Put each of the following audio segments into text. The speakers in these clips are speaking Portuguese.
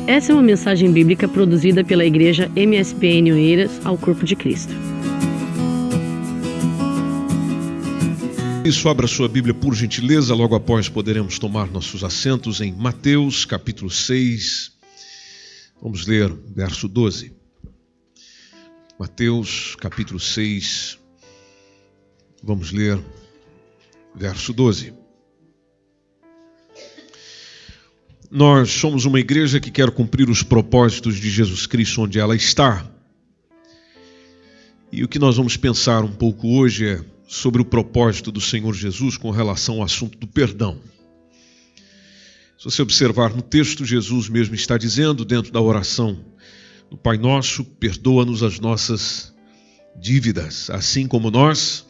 Essa é uma mensagem bíblica produzida pela Igreja MSBN Oeiras ao Corpo de Cristo. Isso, abra sua Bíblia por gentileza, logo após poderemos tomar nossos assentos em Mateus capítulo 6. Vamos ler verso 12. Mateus capítulo 6, vamos ler verso 12. Nós somos uma igreja que quer cumprir os propósitos de Jesus Cristo onde ela está. E o que nós vamos pensar um pouco hoje é sobre o propósito do Senhor Jesus com relação ao assunto do perdão. Se você observar no texto, Jesus mesmo está dizendo dentro da oração do Pai Nosso: perdoa-nos as nossas dívidas, assim como nós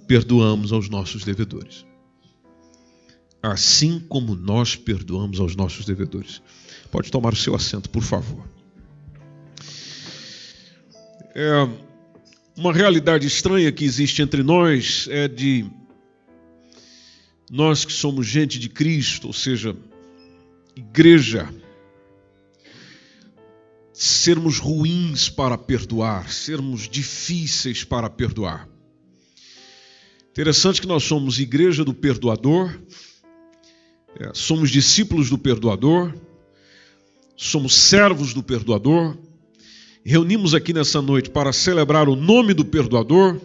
perdoamos aos nossos devedores. Assim como nós perdoamos aos nossos devedores. Pode tomar o seu assento, por favor. Uma realidade estranha que existe entre nós é de nós que somos gente de Cristo, ou seja, igreja, sermos ruins para perdoar, sermos difíceis para perdoar. Interessante que nós somos igreja do perdoador, somos discípulos do perdoador, somos servos do perdoador, reunimos aqui nessa noite para celebrar o nome do perdoador,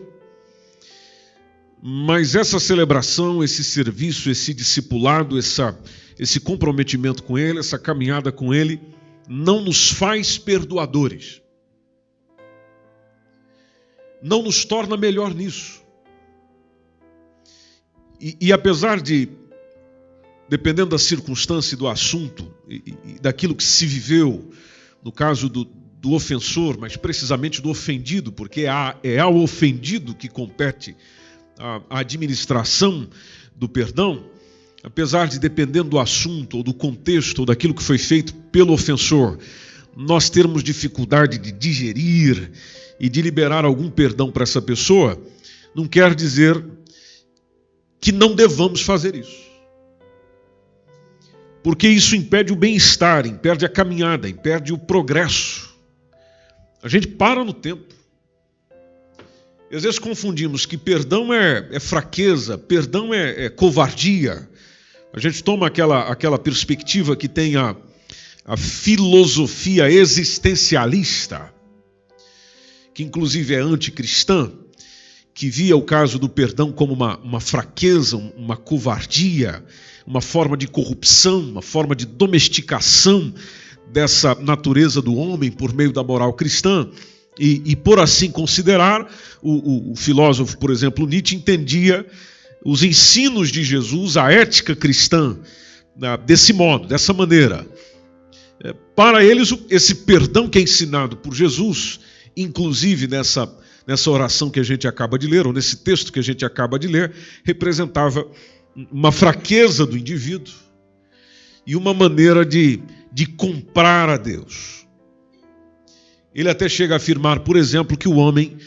mas essa celebração, esse serviço, esse discipulado, esse comprometimento com ele, essa caminhada com ele, não nos faz perdoadores. Não nos torna melhor nisso. E apesar de, dependendo da circunstância e do assunto, e daquilo que se viveu, no caso do ofensor, mas precisamente do ofendido, porque é ao ofendido que compete a administração do perdão, apesar de, dependendo do assunto, ou do contexto, ou daquilo que foi feito pelo ofensor, nós termos dificuldade de digerir e de liberar algum perdão para essa pessoa, não quer dizer que não devamos fazer isso. Porque isso impede o bem-estar, impede a caminhada, impede o progresso. A gente para no tempo. E às vezes confundimos que perdão é fraqueza, perdão é covardia. A gente toma aquela perspectiva que tem a filosofia existencialista, que inclusive é anticristã, que via o caso do perdão como uma fraqueza, uma covardia, uma forma de corrupção, uma forma de domesticação dessa natureza do homem por meio da moral cristã. E por assim considerar, o filósofo, por exemplo, Nietzsche, entendia os ensinos de Jesus, a ética cristã, desse modo, dessa maneira. Para eles, esse perdão que é ensinado por Jesus, inclusive nessa oração que a gente acaba de ler, ou nesse texto que a gente acaba de ler, representava uma fraqueza do indivíduo e uma maneira de comprar a Deus. Ele até chega a afirmar, por exemplo, que o homem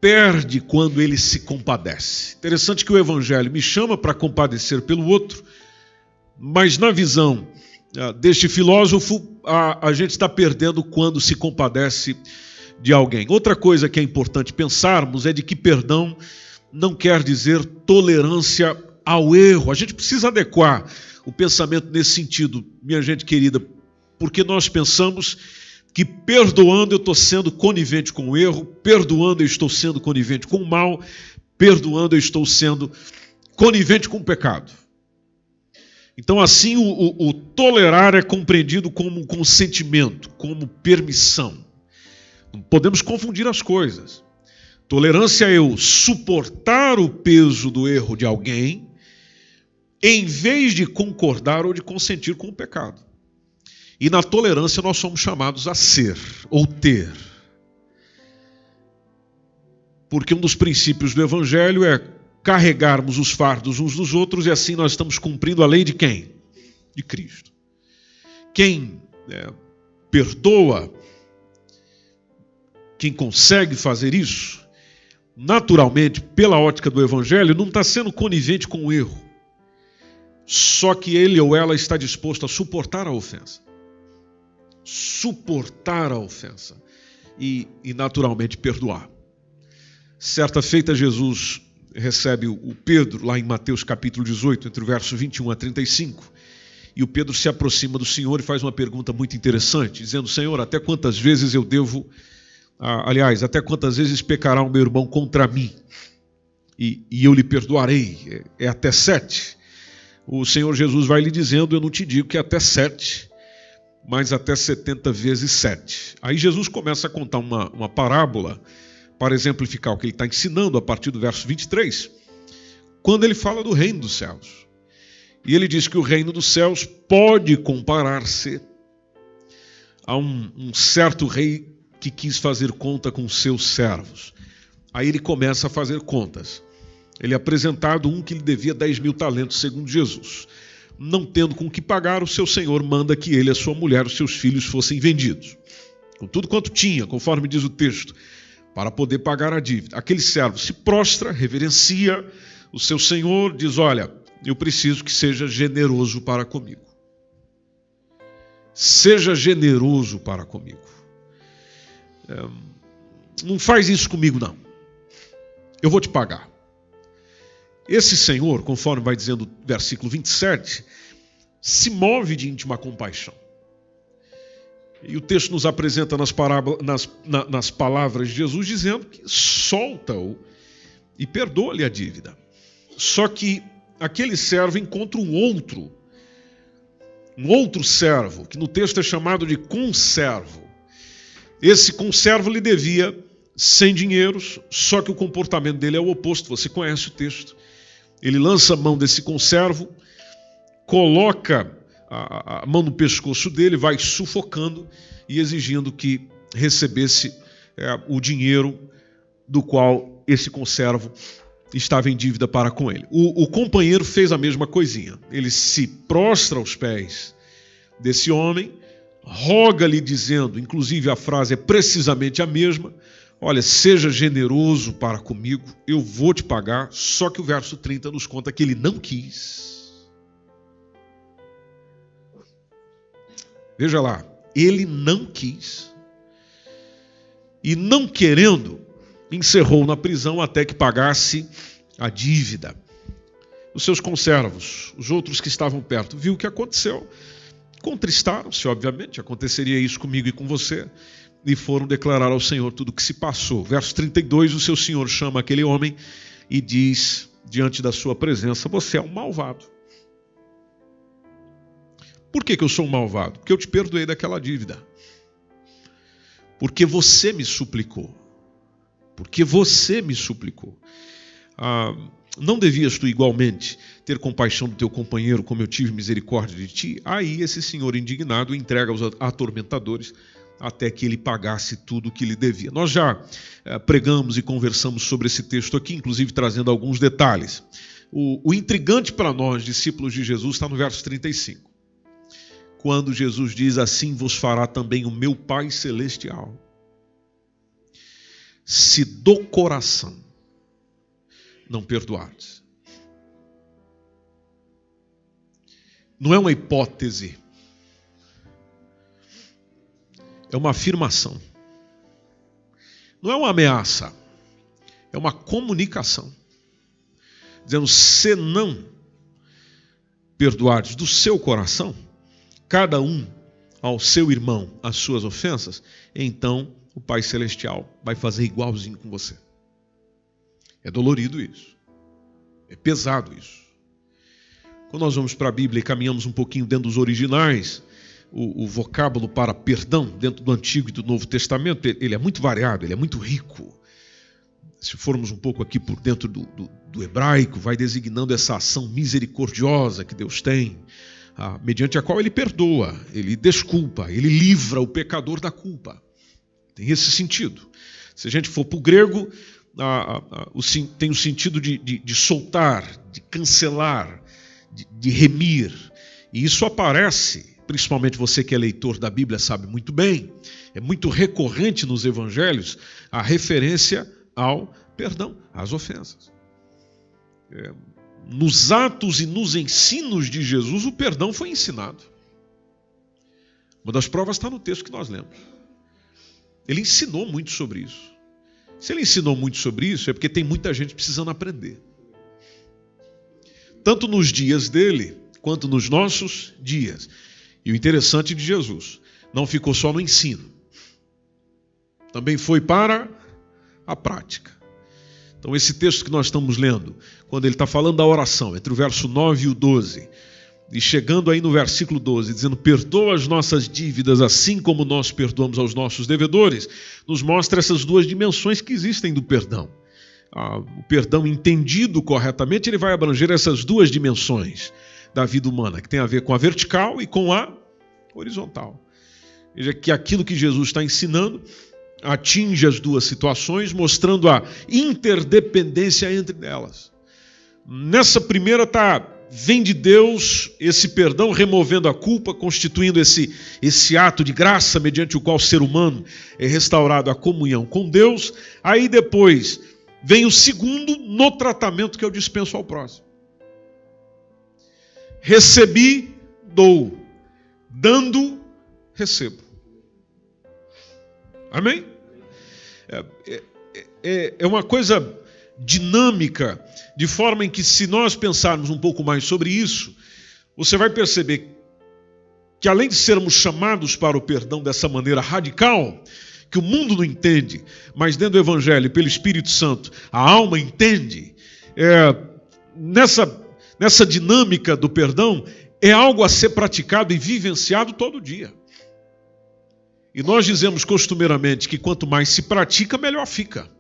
perde quando ele se compadece. Interessante que o Evangelho me chama para compadecer pelo outro, mas na visão deste filósofo, a gente está perdendo quando se compadece de alguém. Outra coisa que é importante pensarmos é de que perdão não quer dizer tolerância ao erro. A gente precisa adequar o pensamento nesse sentido, minha gente querida, porque nós pensamos que perdoando eu estou sendo conivente com o erro, perdoando eu estou sendo conivente com o mal, perdoando eu estou sendo conivente com o pecado. Então assim o tolerar é compreendido como um consentimento, como permissão. Não podemos confundir as coisas. Tolerância é eu suportar o peso do erro de alguém, em vez de concordar ou de consentir com o pecado. E na tolerância nós somos chamados a ser ou ter. Porque um dos princípios do Evangelho é carregarmos os fardos uns dos outros, e assim nós estamos cumprindo a lei de quem? De Cristo. Quem perdoa, quem consegue fazer isso, naturalmente, pela ótica do Evangelho, não está sendo conivente com o erro. Só que ele ou ela está disposto a suportar a ofensa. Suportar a ofensa. E naturalmente perdoar. Certa feita, Jesus recebe o Pedro, lá em Mateus capítulo 18, entre o verso 21 a 35. E o Pedro se aproxima do Senhor e faz uma pergunta muito interessante, dizendo: Senhor, até quantas vezes eu devo... até quantas vezes pecará o meu irmão contra mim? E eu lhe perdoarei. É até 7. O Senhor Jesus vai lhe dizendo: eu não te digo que é até 7, mas até 70 vezes 7. Aí Jesus começa a contar uma parábola para exemplificar o que ele está ensinando a partir do verso 23, quando ele fala do reino dos céus. E ele diz que o reino dos céus pode comparar-se a um certo rei que quis fazer conta com seus servos. Aí ele começa a fazer contas. Ele é apresentado um que lhe devia 10 mil talentos, segundo Jesus. Não tendo com que pagar, o seu senhor manda que ele, a sua mulher, os seus filhos fossem vendidos, com tudo quanto tinha, conforme diz o texto, para poder pagar a dívida. Aquele servo se prostra, reverencia o seu senhor, diz: olha, eu preciso que seja generoso para comigo. Seja generoso para comigo. Não faz isso comigo, não. Eu vou te pagar. Esse Senhor, conforme vai dizendo o versículo 27, se move de íntima compaixão. E o texto nos apresenta nas palavras de Jesus, dizendo que solta-o e perdoa-lhe a dívida. Só que aquele servo encontra um outro servo, que no texto é chamado de conservo. Esse conservo lhe devia 100 dinheiros, só que o comportamento dele é o oposto, você conhece o texto. Ele lança a mão desse conservo, coloca a mão no pescoço dele, vai sufocando e exigindo que recebesse o dinheiro do qual esse conservo estava em dívida para com ele. O companheiro fez a mesma coisinha. Ele se prostra aos pés desse homem, roga-lhe dizendo, inclusive a frase é precisamente a mesma: olha, seja generoso para comigo, eu vou te pagar. Só que o verso 30 nos conta que ele não quis. Veja lá, ele não quis. E não querendo, encerrou na prisão até que pagasse a dívida. Os seus conservos, os outros que estavam perto, viu o que aconteceu. Contristaram-se, obviamente, aconteceria isso comigo e com você. E foram declarar ao Senhor tudo o que se passou. Verso 32, o seu senhor chama aquele homem e diz, diante da sua presença: você é um malvado. Por que eu sou um malvado? Porque eu te perdoei daquela dívida. Porque você me suplicou. Porque você me suplicou. Não devias tu igualmente ter compaixão do teu companheiro como eu tive misericórdia de ti? Aí esse senhor indignado entrega aos atormentadores até que ele pagasse tudo o que lhe devia. Nós já pregamos e conversamos sobre esse texto aqui, inclusive trazendo alguns detalhes. O intrigante para nós, discípulos de Jesus, está no verso 35. Quando Jesus diz: assim vos fará também o meu Pai Celestial, se do coração não perdoardes. Não é uma hipótese, é uma afirmação. Não é uma ameaça, é uma comunicação. Dizendo: se não perdoardes do seu coração, cada um ao seu irmão as suas ofensas, então o Pai Celestial vai fazer igualzinho com você. É dolorido isso. É pesado isso. Quando nós vamos para a Bíblia e caminhamos um pouquinho dentro dos originais, o vocábulo para perdão dentro do Antigo e do Novo Testamento, ele é muito variado, ele é muito rico. Se formos um pouco aqui por dentro do hebraico, vai designando essa ação misericordiosa que Deus tem, mediante a qual ele perdoa, ele desculpa, ele livra o pecador da culpa. Tem esse sentido. Se a gente for para o grego, tem o sentido de soltar, de cancelar, de remir. E isso aparece, principalmente você que é leitor da Bíblia sabe muito bem, é muito recorrente nos evangelhos a referência ao perdão, às ofensas. nos atos e nos ensinos de Jesus, o perdão foi ensinado. Uma das provas está no texto que nós lemos. Ele ensinou muito sobre isso. Se ele ensinou muito sobre isso, é porque tem muita gente precisando aprender. Tanto nos dias dele, quanto nos nossos dias. E o interessante de Jesus, não ficou só no ensino. Também foi para a prática. Então esse texto que nós estamos lendo, quando ele está falando da oração, entre o verso 9 e o 12, e chegando aí no versículo 12, dizendo, perdoa as nossas dívidas assim como nós perdoamos aos nossos devedores, nos mostra essas duas dimensões que existem do perdão. O perdão entendido corretamente, ele vai abranger essas duas dimensões da vida humana, que tem a ver com a vertical e com a horizontal. Veja que aquilo que Jesus está ensinando atinge as duas situações, mostrando a interdependência entre elas. Nessa primeira vem de Deus esse perdão, removendo a culpa, constituindo esse ato de graça, mediante o qual o ser humano é restaurado à comunhão com Deus. Aí depois vem o segundo no tratamento que eu dispenso ao próximo. Recebi, dou. Dando, recebo. Amém? É uma coisa dinâmica, de forma em que, se nós pensarmos um pouco mais sobre isso, você vai perceber que, além de sermos chamados para o perdão dessa maneira radical, que o mundo não entende, mas dentro do Evangelho, pelo Espírito Santo, a alma entende, nessa dinâmica do perdão, é algo a ser praticado e vivenciado todo dia. E nós dizemos costumeiramente que quanto mais se pratica, melhor fica.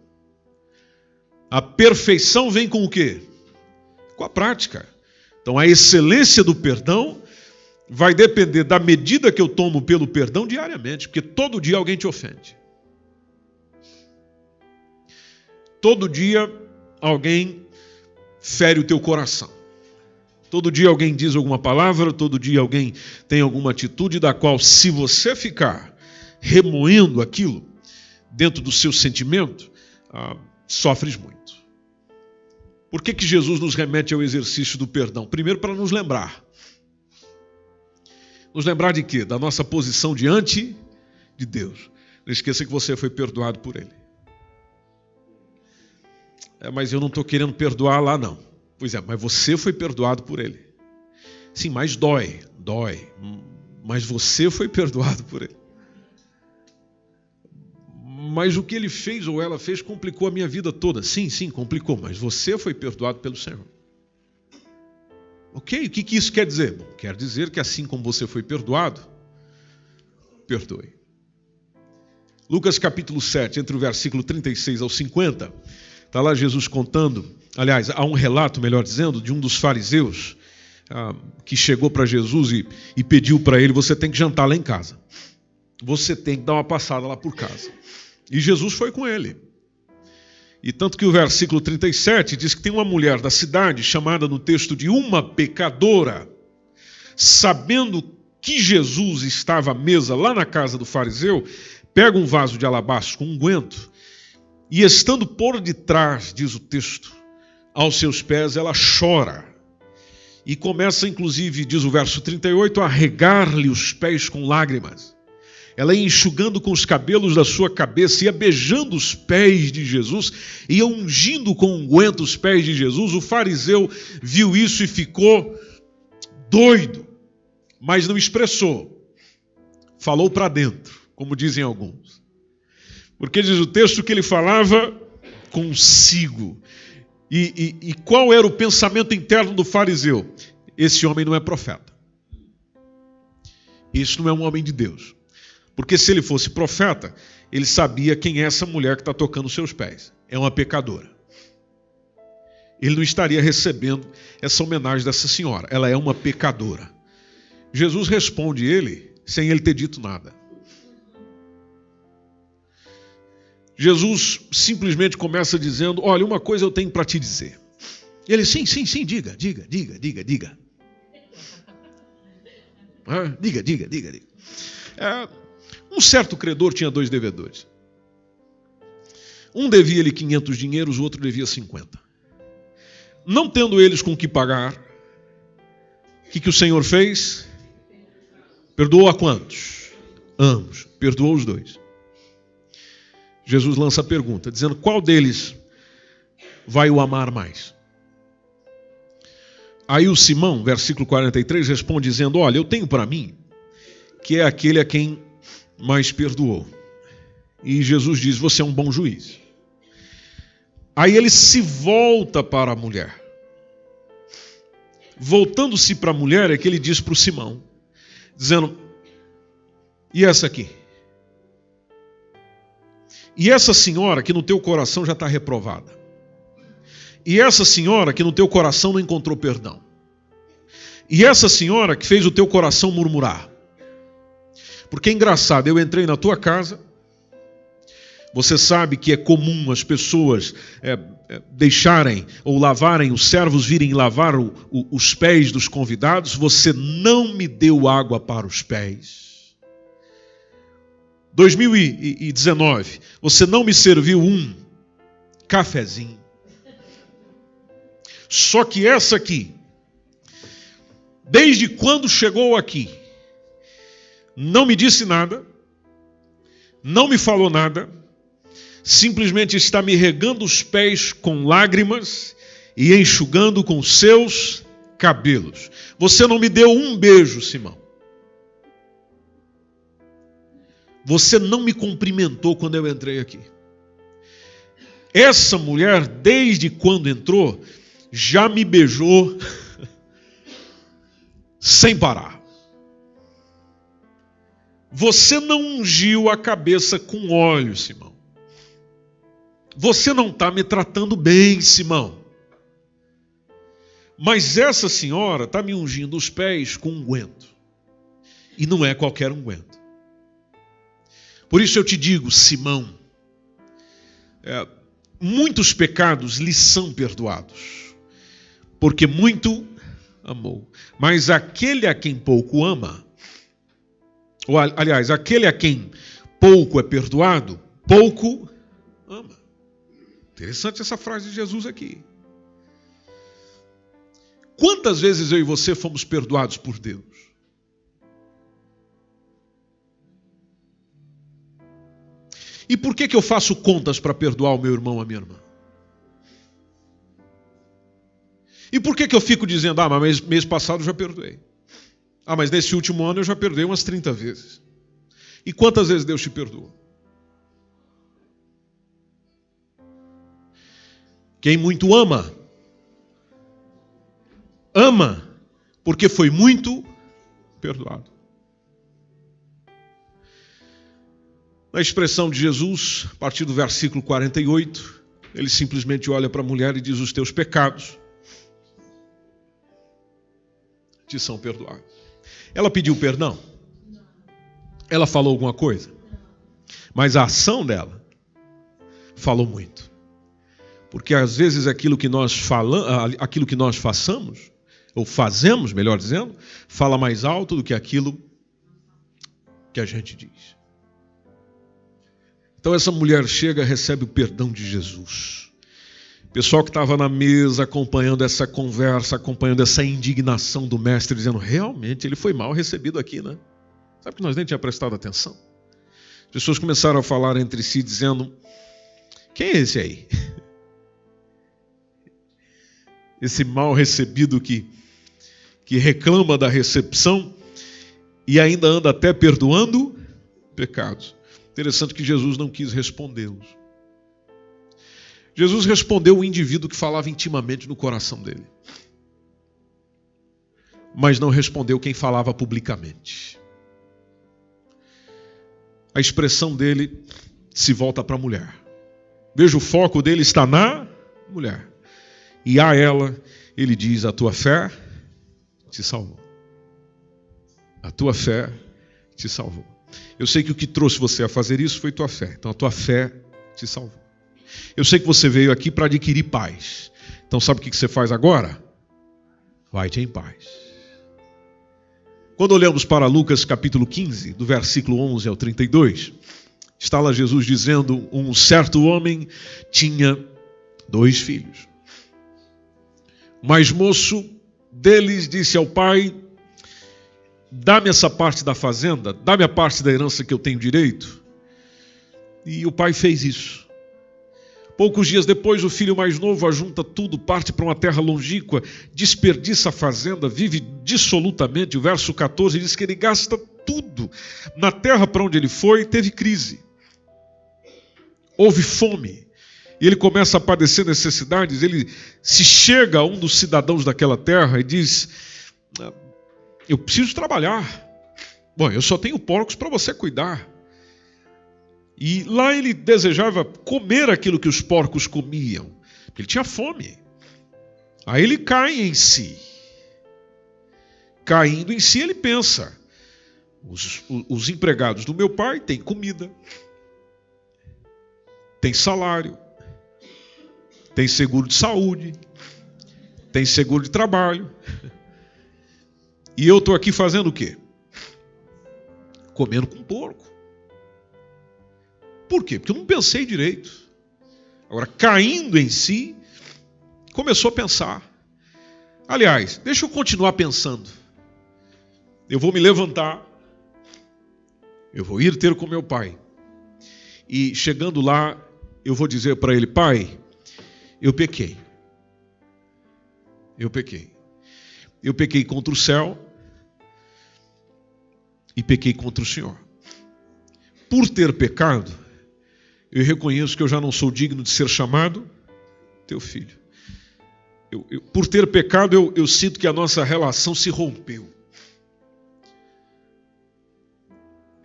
A perfeição vem com o quê? Com a prática. Então a excelência do perdão vai depender da medida que eu tomo pelo perdão diariamente, porque todo dia alguém te ofende. Todo dia alguém fere o teu coração. Todo dia alguém diz alguma palavra, todo dia alguém tem alguma atitude da qual, se você ficar remoendo aquilo dentro do seu sentimento, sofres muito. Por que Jesus nos remete ao exercício do perdão? Primeiro, para nos lembrar. Nos lembrar de quê? Da nossa posição diante de Deus. Não esqueça que você foi perdoado por Ele. Mas eu não estou querendo perdoar lá, não. Pois é, mas você foi perdoado por Ele. Sim, mas dói. Mas você foi perdoado por Ele. Mas o que ele fez ou ela fez complicou a minha vida toda. Sim, complicou, mas você foi perdoado pelo Senhor. Ok? O que isso quer dizer? Bom, quer dizer que assim como você foi perdoado, perdoe. Lucas capítulo 7, entre o versículo 36 ao 50, está lá Jesus contando, aliás, há um relato, melhor dizendo, de um dos fariseus que chegou para Jesus e pediu para ele, você tem que jantar lá em casa. Você tem que dar uma passada lá por casa. E Jesus foi com ele. E tanto que o versículo 37 diz que tem uma mulher da cidade, chamada no texto de uma pecadora, sabendo que Jesus estava à mesa lá na casa do fariseu, pega um vaso de alabastro com unguento, e estando por detrás, diz o texto, aos seus pés, ela chora. E começa, inclusive, diz o verso 38, a regar-lhe os pés com lágrimas. Ela ia enxugando com os cabelos da sua cabeça, ia beijando os pés de Jesus, ia ungindo com unguento os pés de Jesus. O fariseu viu isso e ficou doido, mas não expressou. Falou para dentro, como dizem alguns. Porque diz o texto que ele falava consigo. E qual era o pensamento interno do fariseu? Esse homem não é profeta. Isso não é um homem de Deus. Porque se ele fosse profeta, ele sabia quem é essa mulher que está tocando seus pés. É uma pecadora. Ele não estaria recebendo essa homenagem dessa senhora. Ela é uma pecadora. Jesus responde ele sem ele ter dito nada. Jesus simplesmente começa dizendo, olha, uma coisa eu tenho para te dizer. Ele, sim, diga. Diga. Um certo credor tinha 2 devedores. Um devia-lhe 500 dinheiros, o outro devia 50. não tendo eles com que pagar, o que o Senhor fez? Perdoou a quantos? Ambos. Perdoou os dois. Jesus lança a pergunta, dizendo: qual deles vai o amar mais? Aí o Simão, versículo 43, responde dizendo: olha, eu tenho para mim que é aquele a quem mais perdoou. E Jesus diz: você é um bom juiz. Aí ele se volta para a mulher. Voltando-se para a mulher, é que ele diz para o Simão, dizendo: e essa aqui? E essa senhora que no teu coração já está reprovada? E essa senhora que no teu coração não encontrou perdão? E essa senhora que fez o teu coração murmurar? Porque é engraçado, eu entrei na tua casa, você sabe que é comum as pessoas deixarem ou lavarem, os servos virem lavar os pés dos convidados, você não me deu água para os pés. 2019, você não me serviu um cafezinho. Só que essa aqui, desde quando chegou aqui, não me disse nada, não me falou nada, simplesmente está me regando os pés com lágrimas e enxugando com seus cabelos. Você não me deu um beijo, Simão. Você não me cumprimentou quando eu entrei aqui. Essa mulher, desde quando entrou, já me beijou sem parar. Você não ungiu a cabeça com óleo, Simão. Você não está me tratando bem, Simão. Mas essa senhora está me ungindo os pés com unguento. E não é qualquer unguento. Por isso eu te digo, Simão, muitos pecados lhe são perdoados, porque muito amou. Mas aquele a quem pouco ama, ou aliás, aquele a quem pouco é perdoado, pouco ama. Interessante essa frase de Jesus aqui. Quantas vezes eu e você fomos perdoados por Deus? E por que eu faço contas para perdoar o meu irmão ou a minha irmã? E por que eu fico dizendo: mas mês passado eu já perdoei. Mas nesse último ano eu já perdoei umas 30 vezes. E quantas vezes Deus te perdoou? Quem muito ama, ama porque foi muito perdoado. Na expressão de Jesus, a partir do versículo 48, ele simplesmente olha para a mulher e diz: os teus pecados te são perdoados. Ela pediu perdão? Ela falou alguma coisa? Mas a ação dela falou muito. Porque às vezes aquilo que nós façamos, ou fazemos, melhor dizendo, fala mais alto do que aquilo que a gente diz. Então essa mulher chega e recebe o perdão de Jesus. O pessoal que estava na mesa acompanhando essa conversa, acompanhando essa indignação do mestre, dizendo: realmente ele foi mal recebido aqui, né? Sabe que nós nem tínhamos prestado atenção? As pessoas começaram a falar entre si dizendo: quem é esse aí? Esse mal recebido que reclama da recepção e ainda anda até perdoando pecados. Interessante que Jesus não quis respondê-los. Jesus respondeu o indivíduo que falava intimamente no coração dele. Mas não respondeu quem falava publicamente. A expressão dele se volta para a mulher. Veja, o foco dele está na mulher. E a ela, ele diz: a tua fé te salvou. A tua fé te salvou. Eu sei que o que trouxe você a fazer isso foi tua fé. Então a tua fé te salvou. Eu sei que você veio aqui para adquirir paz. Então sabe o que você faz agora? Vai-te em paz. Quando olhamos para Lucas capítulo 15, do versículo 11 ao 32, está lá Jesus dizendo: um certo homem tinha 2 filhos. O mais moço deles disse ao pai: dá-me essa parte da fazenda, dá-me a parte da herança que eu tenho direito. E o pai fez isso. Poucos dias depois, o filho mais novo ajunta tudo, parte para uma terra longínqua, desperdiça a fazenda, vive dissolutamente. O verso 14 diz que ele gasta tudo. Na terra para onde ele foi, teve crise. Houve fome. E ele começa a padecer necessidades. Ele se chega a um dos cidadãos daquela terra e diz: eu preciso trabalhar. Bom, eu só tenho porcos para você cuidar. E lá ele desejava comer aquilo que os porcos comiam. Ele tinha fome. Aí ele cai em si. Caindo em si, ele pensa: os empregados do meu pai têm comida, têm salário, têm seguro de saúde, têm seguro de trabalho. E eu estou aqui fazendo o quê? Comendo com porco. Por quê? Porque eu não pensei direito. Agora, caindo em si, começou a pensar. Aliás, deixa eu continuar pensando. Eu vou me levantar, eu vou ir ter com meu pai. E chegando lá, eu vou dizer para ele: pai, eu pequei. Eu pequei. Eu pequei contra o céu e pequei contra o Senhor. Por ter pecado, eu reconheço que eu já não sou digno de ser chamado teu filho. Por ter pecado, eu sinto que a nossa relação se rompeu.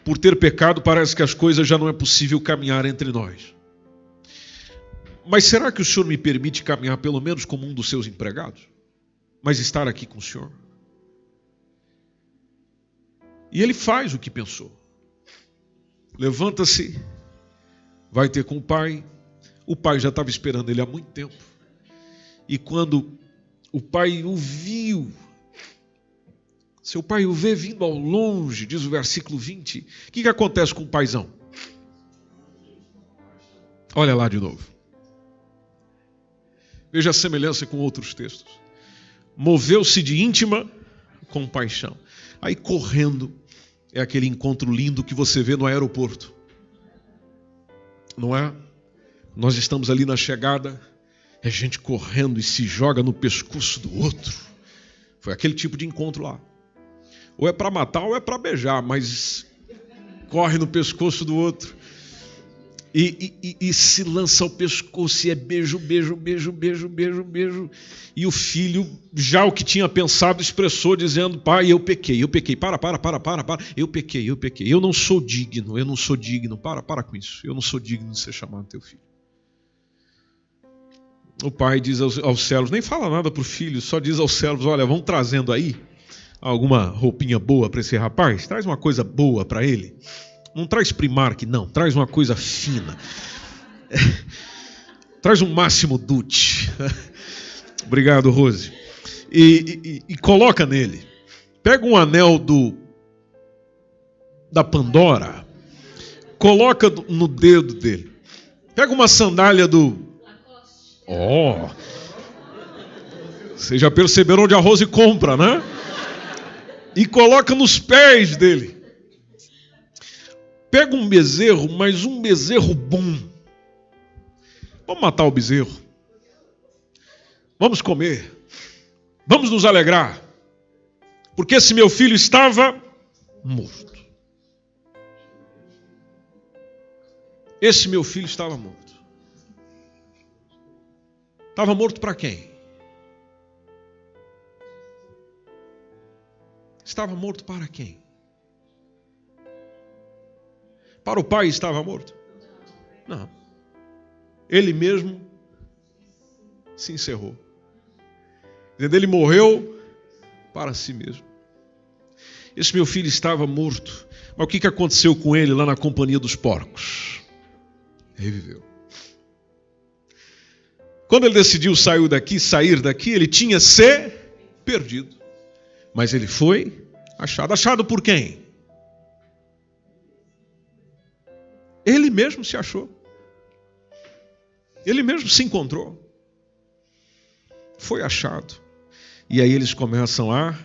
Por ter pecado, parece que as coisas já não é possível caminhar entre nós. Mas será que o Senhor me permite caminhar pelo menos como um dos seus empregados? Mas estar aqui com o Senhor? E ele faz o que pensou. Levanta-se, vai ter com o pai. O pai já estava esperando ele há muito tempo. E quando o pai o viu, seu pai o vê vindo ao longe, diz o versículo 20, o que acontece com o paizão? Olha lá de novo. Veja a semelhança com outros textos. Moveu-se de íntima compaixão. Aí correndo, é aquele encontro lindo que você vê no aeroporto. Não é? Nós estamos ali na chegada, é gente correndo e se joga no pescoço do outro. Foi aquele tipo de encontro lá. Ou é para matar ou é para beijar, mas corre no pescoço do outro. E se lança ao pescoço e é beijo, beijo, beijo, beijo, beijo, beijo. E o filho, já o que tinha pensado, expressou dizendo: pai, eu pequei. Para. Eu pequei. Eu não sou digno. Para com isso. Eu não sou digno de ser chamado teu filho. O pai diz aos servos, nem fala nada para o filho, só diz aos servos: olha, vão trazendo aí alguma roupinha boa para esse rapaz. Traz uma coisa boa para ele. Não traz Primark, não. Traz uma coisa fina. Traz um Máximo Dutti. Obrigado, Rose. E coloca nele. Pega um anel da Pandora. Coloca no dedo dele. Pega uma sandália vocês já perceberam onde a Rose compra, né? E coloca nos pés dele. Pega um bezerro, mas um bezerro bom. Vamos matar o bezerro. Vamos comer. Vamos nos alegrar. Porque esse meu filho estava morto. Esse meu filho estava morto. Estava morto para quem? Estava morto para quem? Para o pai estava morto? Não. Ele mesmo se encerrou. Ele morreu para si mesmo. Esse meu filho estava morto. Mas o que aconteceu com ele lá na companhia dos porcos? Reviveu. Quando ele decidiu sair daqui, ele tinha se perdido. Mas ele foi achado. Achado por quem? Ele mesmo se achou. Ele mesmo se encontrou. foi achado. E aí eles começam a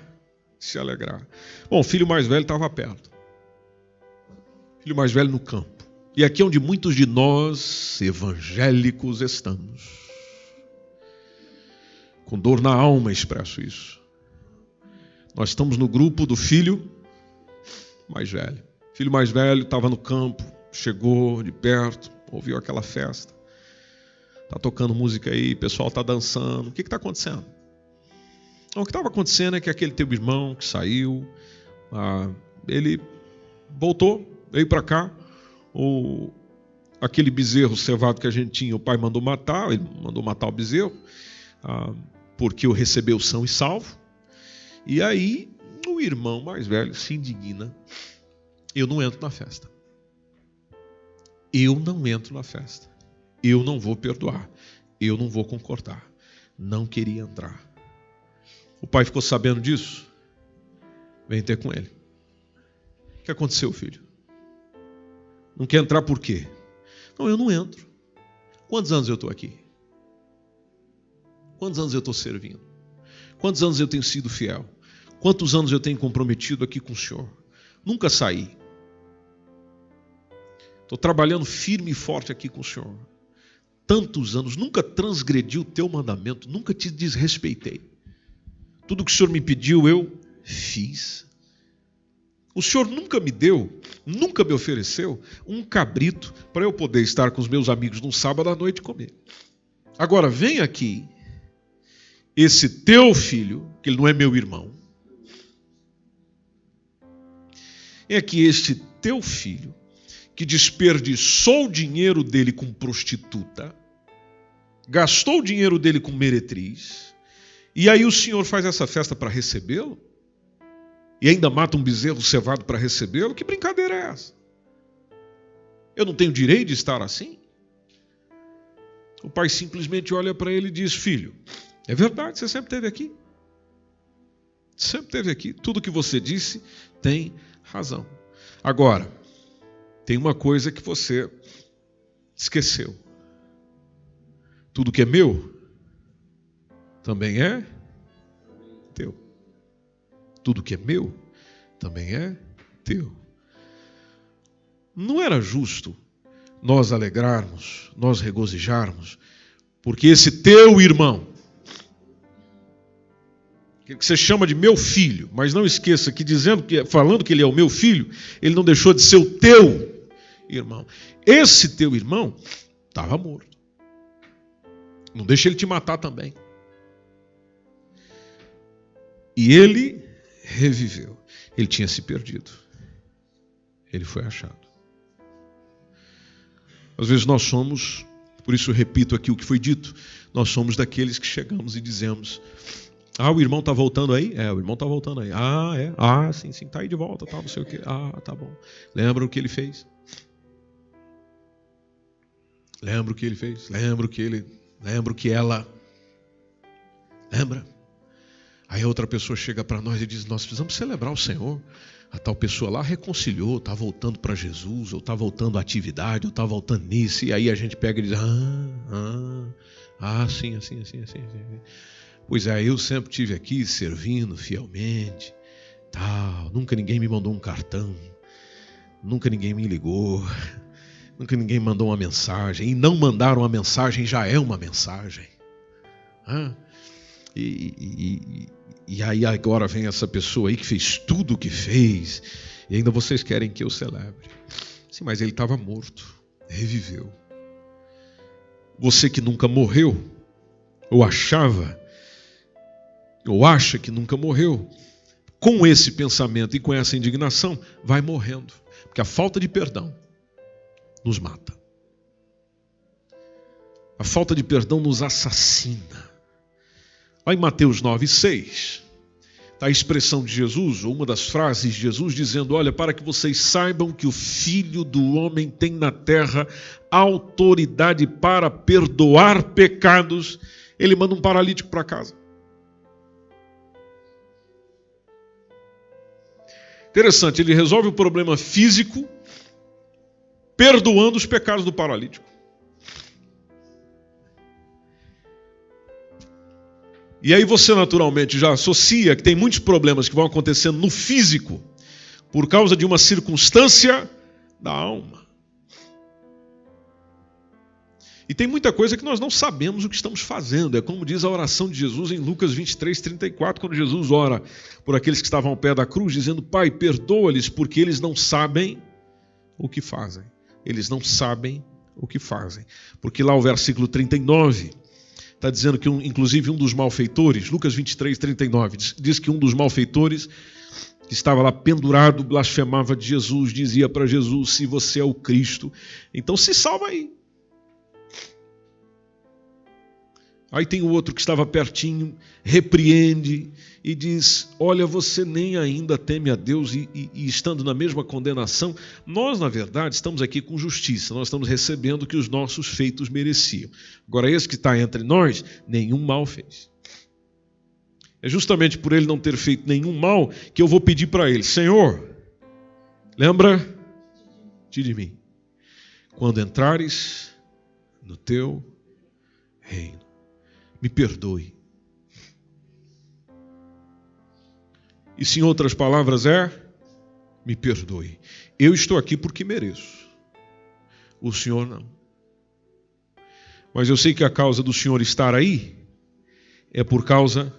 se alegrar. Bom, o filho mais velho estava perto. O filho mais velho no campo. E aqui é onde muitos de nós, evangélicos, estamos. Com dor na alma expresso isso. Nós estamos no grupo do filho mais velho. O filho mais velho estava no campo, chegou de perto, ouviu aquela festa. Está tocando música aí, o pessoal está dançando. O que está acontecendo? Então, o que estava acontecendo é que aquele teu irmão que saiu, ele voltou, veio para cá. Aquele bezerro cevado que a gente tinha, o pai mandou matar, ele mandou matar o bezerro, porque o recebeu são e salvo. E aí o irmão mais velho se indigna. Eu não entro na festa. Eu não entro na festa. Eu não vou perdoar. Eu não vou concordar. Não queria entrar. O pai ficou sabendo disso. Vem ter com ele. O que aconteceu, filho? Não quer entrar por quê? Não, eu não entro. Quantos anos eu estou aqui? Quantos anos eu estou servindo? Quantos anos eu tenho sido fiel? Quantos anos eu tenho comprometido aqui com o Senhor? Nunca saí. Estou trabalhando firme e forte aqui com o Senhor. Tantos anos, nunca transgredi o teu mandamento, nunca te desrespeitei. Tudo que o Senhor me pediu, eu fiz. O Senhor nunca me deu, nunca me ofereceu um cabrito para eu poder estar com os meus amigos num sábado à noite e comer. Agora, vem aqui, esse teu filho, que ele não é meu irmão, é aqui este teu filho, que desperdiçou o dinheiro dele com prostituta, gastou o dinheiro dele com meretriz, e aí o Senhor faz essa festa para recebê-lo? E ainda mata um bezerro cevado para recebê-lo? Que brincadeira é essa? Eu não tenho direito de estar assim? O pai simplesmente olha para ele e diz: filho, é verdade, você sempre esteve aqui. Sempre esteve aqui. Tudo que você disse tem razão. Agora, tem uma coisa que você esqueceu. Tudo que é meu também é teu. Tudo que é meu também é teu. Não era justo nós alegrarmos, nós regozijarmos, porque esse teu irmão, que você chama de meu filho, mas não esqueça que falando que ele é o meu filho, ele não deixou de ser o teu irmão. Esse teu irmão estava morto. Não deixa ele te matar também. E ele reviveu. Ele tinha se perdido. Ele foi achado. Às vezes nós somos, por isso eu repito aqui o que foi dito, nós somos daqueles que chegamos e dizemos: o irmão está voltando aí? É, o irmão está voltando aí. É? Sim, está aí de volta, tá, não sei o quê. Tá bom. Lembra o que ele fez? Lembra o que ele fez? Lembra o que ela... Lembra? Aí a outra pessoa chega para nós e diz: nós precisamos celebrar o Senhor. A tal pessoa lá reconciliou, está voltando para Jesus, ou está voltando à atividade, ou está voltando nisso. E aí a gente pega e diz: sim, assim. Pois é, eu sempre estive aqui servindo fielmente, tal. Nunca ninguém me mandou um cartão, nunca ninguém me ligou, nunca ninguém mandou uma mensagem. E não mandar uma mensagem já é uma mensagem. E aí agora vem essa pessoa aí que fez tudo o que fez, e ainda vocês querem que eu celebre. Sim, mas ele estava morto, reviveu. Você que nunca morreu, ou achava, ou acha que nunca morreu, com esse pensamento e com essa indignação, vai morrendo. Porque a falta de perdão nos mata. A falta de perdão nos assassina. Lá em Mateus 9,6, está a expressão de Jesus, ou uma das frases de Jesus, dizendo: olha, para que vocês saibam que o Filho do Homem tem na terra autoridade para perdoar pecados, ele manda um paralítico para casa. Interessante, ele resolve o problema físico perdoando os pecados do paralítico. E aí você naturalmente já associa que tem muitos problemas que vão acontecendo no físico por causa de uma circunstância da alma. E tem muita coisa que nós não sabemos o que estamos fazendo. É como diz a oração de Jesus em Lucas 23, 34, quando Jesus ora por aqueles que estavam ao pé da cruz, dizendo: Pai, perdoa-lhes porque eles não sabem o que fazem. Eles não sabem o que fazem. Porque lá o versículo 39 está dizendo que, inclusive, um dos malfeitores, Lucas 23, 39, diz que um dos malfeitores que estava lá pendurado, blasfemava de Jesus, dizia para Jesus: se você é o Cristo, então se salva aí. Aí tem o outro que estava pertinho, repreende e diz: olha, você nem ainda teme a Deus e estando na mesma condenação. Nós, na verdade, estamos aqui com justiça, nós estamos recebendo o que os nossos feitos mereciam. Agora, esse que está entre nós, nenhum mal fez. É justamente por ele não ter feito nenhum mal que eu vou pedir para ele: Senhor, lembra-te de mim quando entrares no teu reino. Me perdoe. E se em outras palavras me perdoe. Eu estou aqui porque mereço. O Senhor não. Mas eu sei que a causa do Senhor estar aí é por causa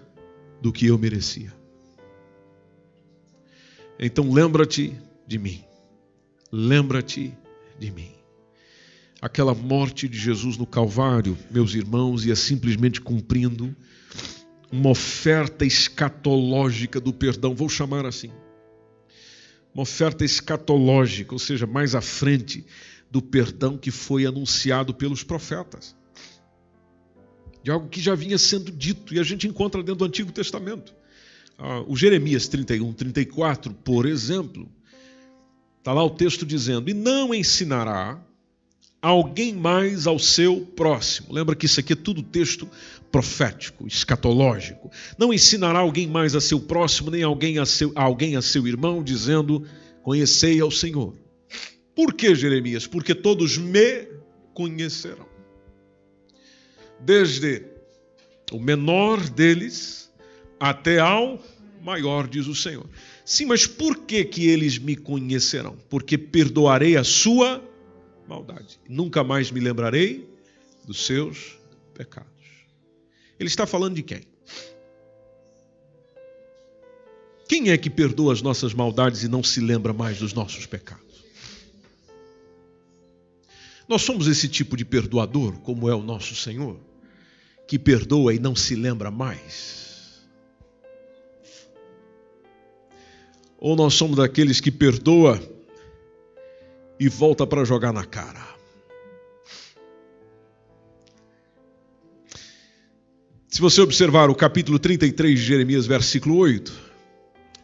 do que eu merecia. Então lembra-te de mim. Lembra-te de mim. Aquela morte de Jesus no Calvário, meus irmãos, ia simplesmente cumprindo uma oferta escatológica do perdão, vou chamar assim. Uma oferta escatológica, ou seja, mais à frente do perdão que foi anunciado pelos profetas. De algo que já vinha sendo dito, e a gente encontra dentro do Antigo Testamento. O Jeremias 31, 34, por exemplo, está lá o texto dizendo: e não ensinará alguém mais ao seu próximo. Lembra que isso aqui é tudo texto profético, escatológico. Não ensinará alguém mais a seu próximo, nem alguém a seu irmão, dizendo: conhecei ao Senhor. Por que, Jeremias? Porque todos me conhecerão. Desde o menor deles até ao maior, diz o Senhor. Sim, mas por que eles me conhecerão? Porque perdoarei a sua maldade. Nunca mais me lembrarei dos seus pecados. Ele está falando de quem? Quem é que perdoa as nossas maldades e não se lembra mais dos nossos pecados? Nós somos esse tipo de perdoador, como é o nosso Senhor, que perdoa e não se lembra mais? Ou nós somos daqueles que perdoa e volta para jogar na cara? Se você observar o capítulo 33 de Jeremias, versículo 8,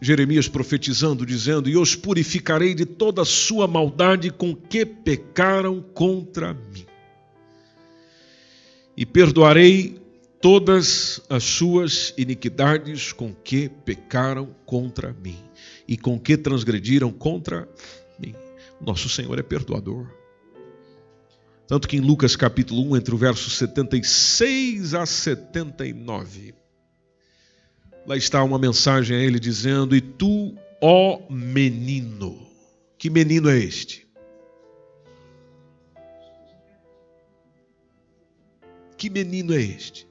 Jeremias profetizando, dizendo: e os purificarei de toda a sua maldade com que pecaram contra mim. E perdoarei todas as suas iniquidades com que pecaram contra mim. E com que transgrediram contra mim. Nosso Senhor é perdoador. Tanto que em Lucas capítulo 1, entre o verso 76 a 79, lá está uma mensagem a ele dizendo: e tu, ó menino. Que menino é este? Que menino é este?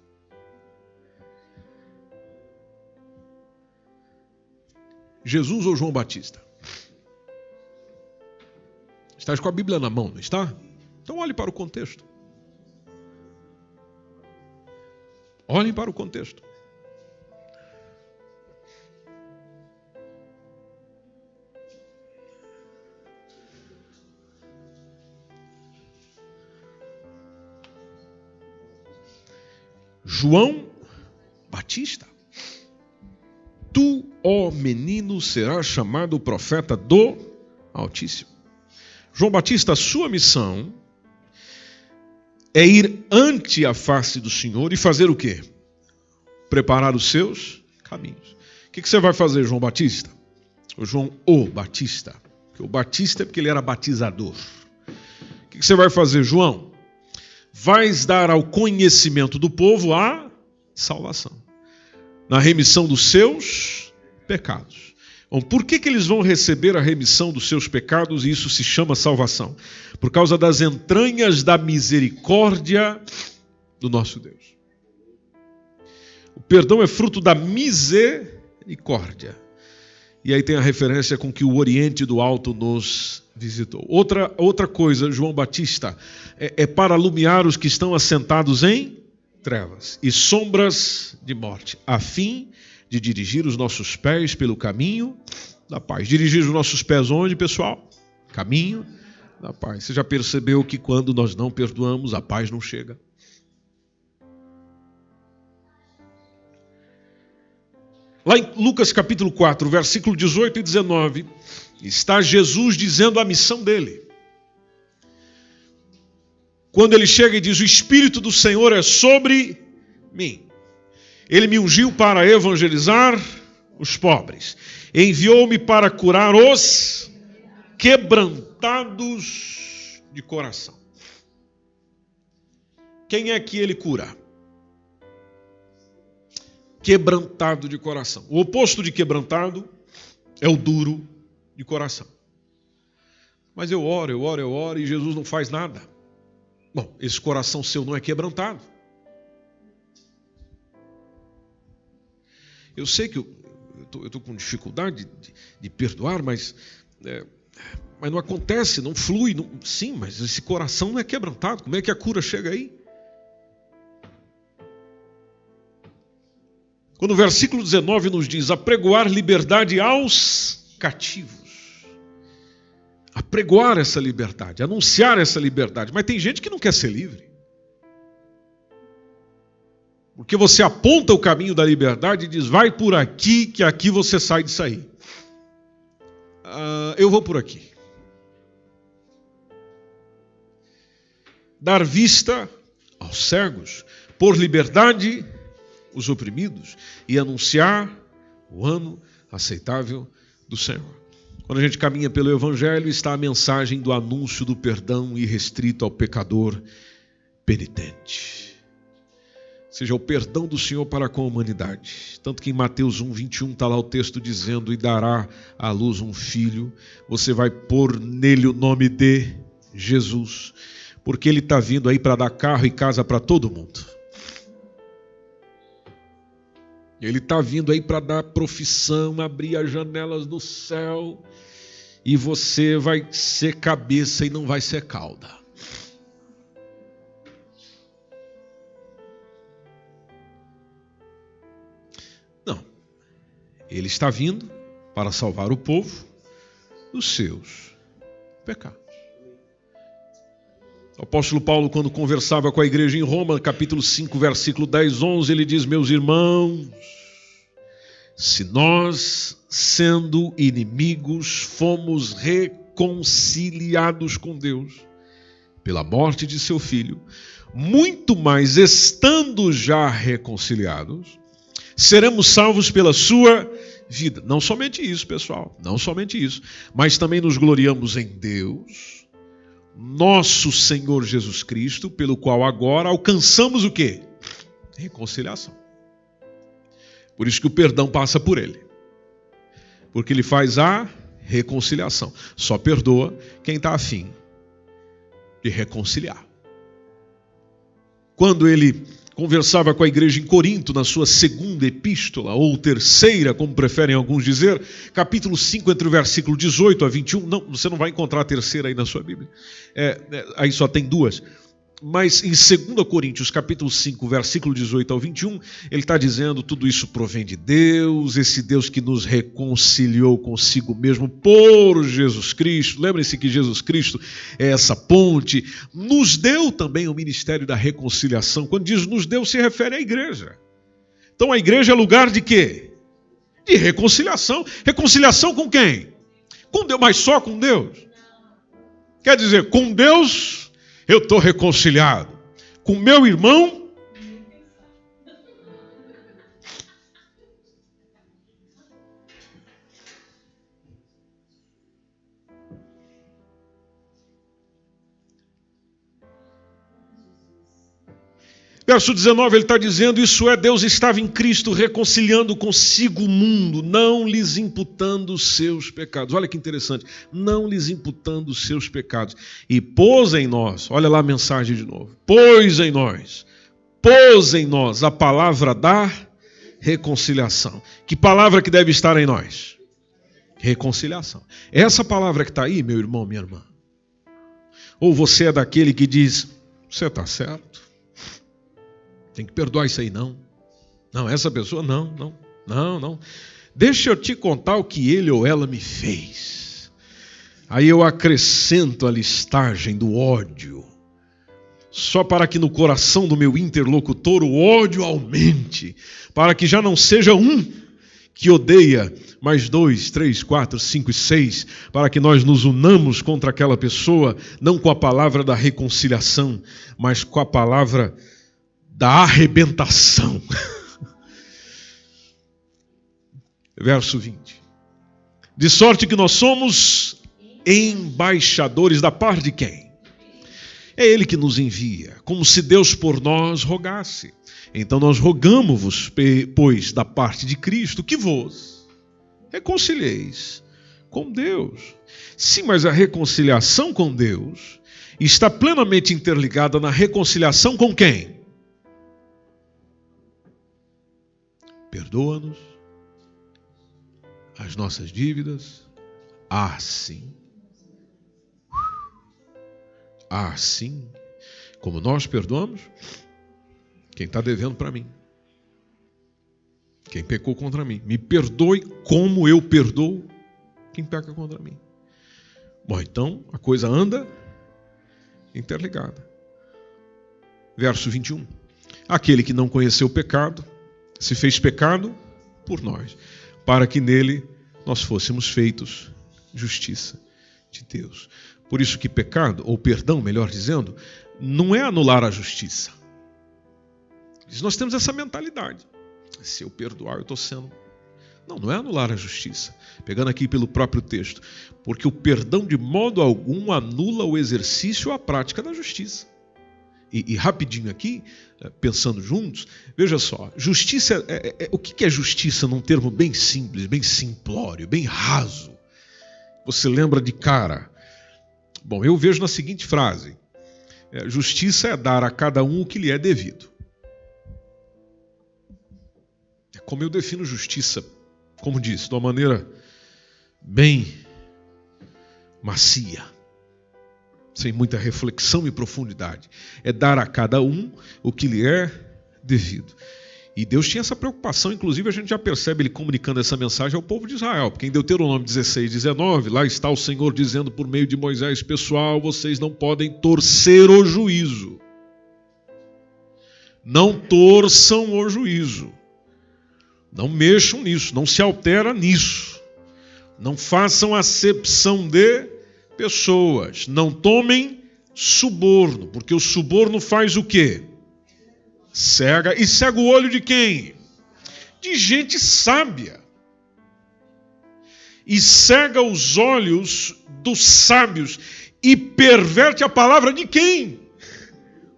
Jesus ou João Batista? Estás com a Bíblia na mão, não está? Então olhe para o contexto. Olhem para o contexto. João Batista. Tu, ó menino, serás chamado profeta do Altíssimo. João Batista, a sua missão é ir ante a face do Senhor e fazer o quê? Preparar os seus caminhos. O que você vai fazer, João Batista? O João o Batista. Porque o Batista é porque ele era batizador. O que você vai fazer, João? Vais dar ao conhecimento do povo a salvação. na remissão dos seus pecados. Bom, por que eles vão receber a remissão dos seus pecados e isso se chama salvação? Por causa das entranhas da misericórdia do nosso Deus. O perdão é fruto da misericórdia. E aí tem a referência com que o Oriente do Alto nos visitou. Outra coisa, João Batista, é para iluminar os que estão assentados em trevas e sombras de morte, a fim de dirigir os nossos pés pelo caminho da paz. Dirigir os nossos pés onde, pessoal? Caminho da paz. Você já percebeu que quando nós não perdoamos, a paz não chega? Lá em Lucas capítulo 4, versículo 18 e 19, está Jesus dizendo a missão dele. Quando ele chega e diz, o Espírito do Senhor é sobre mim. Ele me ungiu para evangelizar os pobres. Enviou-me para curar os quebrantados de coração. Quem é que ele cura? Quebrantado de coração. O oposto de quebrantado é o duro de coração. Mas eu oro e Jesus não faz nada. Bom, esse coração seu não é quebrantado. Eu sei que eu estou com dificuldade de perdoar, mas não acontece, não flui. Sim, mas esse coração não é quebrantado. Como é que a cura chega aí? Quando o versículo 19 nos diz, apregoar liberdade aos cativos. Apregoar essa liberdade, anunciar essa liberdade. Mas tem gente que não quer ser livre. Porque você aponta o caminho da liberdade e diz, vai por aqui, que aqui você sai de sair. Eu vou por aqui. Dar vista aos cegos, por liberdade os oprimidos e anunciar o ano aceitável do Senhor. Quando a gente caminha pelo Evangelho, está a mensagem do anúncio do perdão irrestrito ao pecador penitente. Ou seja, o perdão do Senhor para com a humanidade. Tanto que em Mateus 1, 21 está lá o texto dizendo, e dará à luz um filho, você vai pôr nele o nome de Jesus, porque ele está vindo aí para dar carro e casa para todo mundo. Ele está vindo aí para dar profissão, abrir as janelas do céu, e você vai ser cabeça e não vai ser cauda. Não. Ele está vindo para salvar o povo dos seus pecados. O apóstolo Paulo, quando conversava com a igreja em Roma, capítulo 5, versículo 10, 11, ele diz, meus irmãos, se nós, sendo inimigos, fomos reconciliados com Deus pela morte de seu Filho, muito mais estando já reconciliados, seremos salvos pela sua vida. Não somente isso, pessoal, não somente isso, mas também nos gloriamos em Deus, nosso Senhor Jesus Cristo, pelo qual agora alcançamos o quê? Reconciliação. Por isso que o perdão passa por ele. Porque ele faz a reconciliação. Só perdoa quem está afim de reconciliar. Quando ele conversava com a igreja em Corinto, na sua segunda epístola, ou terceira, como preferem alguns dizer, capítulo 5, entre o versículo 18 a 21, não, você não vai encontrar a terceira aí na sua Bíblia, aí só tem duas, mas em 2 Coríntios, capítulo 5, versículo 18 ao 21, ele está dizendo, tudo isso provém de Deus, esse Deus que nos reconciliou consigo mesmo por Jesus Cristo. Lembrem-se que Jesus Cristo é essa ponte, nos deu também o ministério da reconciliação. Quando diz nos deu, se refere à igreja. Então a igreja é lugar de quê? De reconciliação. Reconciliação com quem? Com Deus, mas só com Deus. Quer dizer, com Deus eu estou reconciliado. Com meu irmão, Verso 19, ele está dizendo, isso é, Deus estava em Cristo reconciliando consigo o mundo, não lhes imputando os seus pecados. Olha que interessante, não lhes imputando os seus pecados. E pôs em nós, olha lá a mensagem de novo, pôs em nós a palavra da reconciliação. Que palavra que deve estar em nós? Reconciliação. Essa palavra que está aí, meu irmão, minha irmã. Ou você é daquele que diz, você está certo. Tem que perdoar isso aí, não. Não, essa pessoa, não. Deixa eu te contar o que ele ou ela me fez. Aí eu acrescento a listagem do ódio. Só para que no coração do meu interlocutor o ódio aumente. Para que já não seja um que odeia, mas 2, 3, 4, 5 e 6. Para que nós nos unamos contra aquela pessoa, não com a palavra da reconciliação, mas com a palavra da arrebentação. Verso 20. De sorte que nós somos embaixadores da parte de quem? É Ele que nos envia, como se Deus por nós rogasse. Então nós rogamo-vos, pois, da parte de Cristo, que vos reconcilieis com Deus. Sim, mas a reconciliação com Deus está plenamente interligada na reconciliação com quem? Perdoa-nos as nossas dívidas, assim, como nós perdoamos quem está devendo para mim, quem pecou contra mim. Me perdoe como eu perdoo quem peca contra mim. Bom, então a coisa anda interligada. Verso 21. Aquele que não conheceu o pecado, se fez pecado por nós, para que nele nós fôssemos feitos justiça de Deus. Por isso que pecado, ou perdão, melhor dizendo, não é anular a justiça. Nós temos essa mentalidade. Se eu perdoar, eu estou sendo... Não é anular a justiça. Pegando aqui pelo próprio texto. Porque o perdão de modo algum anula o exercício ou a prática da justiça. E rapidinho aqui, pensando juntos, veja só, justiça, o que é justiça num termo bem simples, bem simplório, bem raso? Você lembra de cara? Bom, eu vejo na seguinte frase, justiça é dar a cada um o que lhe é devido. É como eu defino justiça, como disse, de uma maneira bem macia. Sem muita reflexão e profundidade. É dar a cada um o que lhe é devido. E Deus tinha essa preocupação, inclusive a gente já percebe ele comunicando essa mensagem ao povo de Israel, porque em Deuteronômio 16, 19, lá está o Senhor dizendo por meio de Moisés, pessoal, vocês não podem torcer o juízo. Não torçam o juízo. Não mexam nisso, não se altera nisso. Não façam acepção de pessoas, não tomem suborno, porque o suborno faz o quê? Cega. E cega o olho de quem? De gente sábia. E cega os olhos dos sábios e perverte a palavra de quem?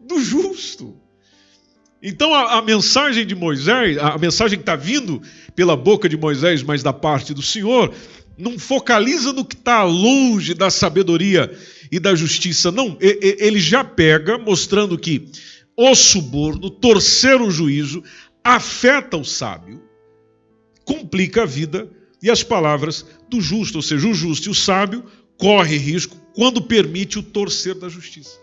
Do justo. Então a mensagem de Moisés, a mensagem que está vindo pela boca de Moisés, mas da parte do Senhor, não focaliza no que está longe da sabedoria e da justiça, não. Ele já pega, mostrando que o suborno, torcer o juízo, afeta o sábio, complica a vida e as palavras do justo. Ou seja, o justo e o sábio corre risco quando permite o torcer da justiça.